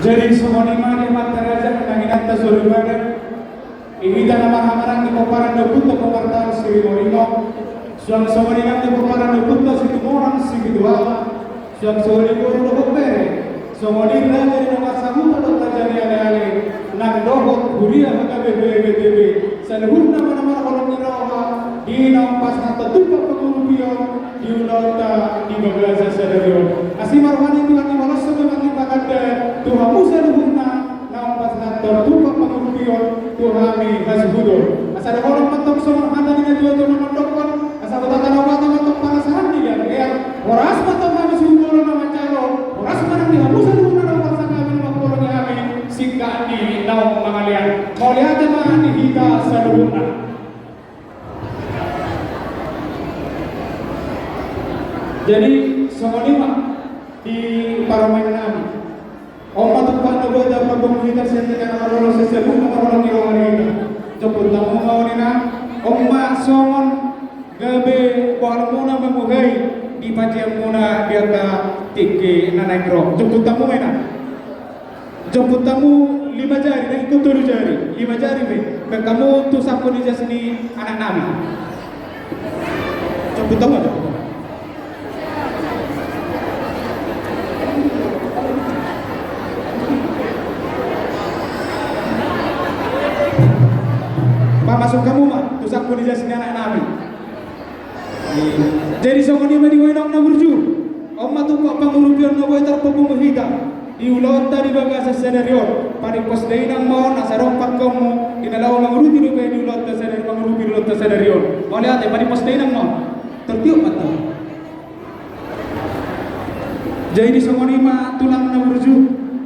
Jadi semua lima di mataraja kenanginan tasulumana ihita nama hamarang di koparan dobuto kopartan si morino suang semua lima di koparan dobuto si tumorang si kedua suang semua lima di kopere semua lima jadi nama sahuta dokter jadi ale-ale nang dohot huria maka BBBTB sanhun nama-nama kolom nirawa di nampas nata tupak pengulupion di unauta di bagasa sadario asimarwani Tuhan di malas semangat dipakanda Tuhan Musa luhurna nampas nata tupak pengulupion Tuhami hasbudor asal orang mentok semua hata dengan dua tuh nama dokon asal kota nama mentok panasaran dia ya oras mentok kami subur nama caro oras menang di Musa luhurna nampas kami nama kolom kami singkat di naum mangalian mau lihat mah di kita saluhurna. Jadi semua lima di parlemen kami. Omat tempat nopo dapat pemerintah sentikan orang sesebut orang di luar itu. Ceput tamu kawanina. Omat somon gabe walmuna memugai di pacian muna biarta tiki nanekro. Ceput tamu mana? Ceput tamu 5 jari dan ikut 7 jari. 5 jari be. Kamu tu sapu di sini anak nami. Ceput tamu ada. Masuk kamu mah, tuh saku dijelasin anak nabi. Jadi semua ni madi wainam na burju. Oma tu pak pangurupion na waiter popung higa. Di ulot tadi bagasa senario. Pari pos dainang mau nasarong pak kamu. Inalaw mangurupi di di ulot senario mangurupi di ulot senario. Mau lihat ya pari pos dainang mau. Tertiup mata. Jadi semua ni mah tulang na burju.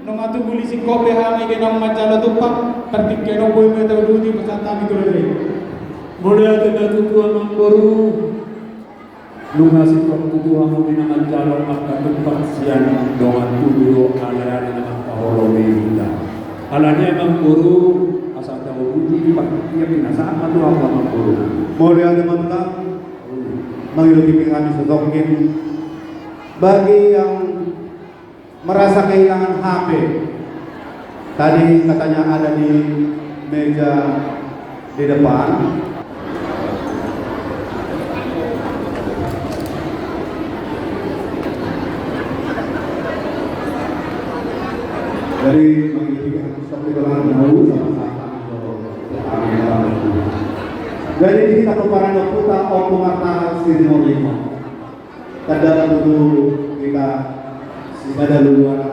Nomatu polisi kopi hami ke nama macam tupak tertik ke nombor meta uduti pasata mi turun. Mulai ada tujuan membaru lunasi tujuan mau di nama jalan maka tupak sian dengan tujuh ala nama kaholomi kita. Alanya membaru asal tahu uji pakai binasaan atau apa membaru. Mulai ada menang mengikuti kami setokin bagi yang merasa kehilangan HP. Tadi katanya ada di meja di depan. Dari mengikuti stok di dalam dahulu sama-sama. Dari kita kepada putra Okumata Sirmolimo. Kada untuk kita ibadah luar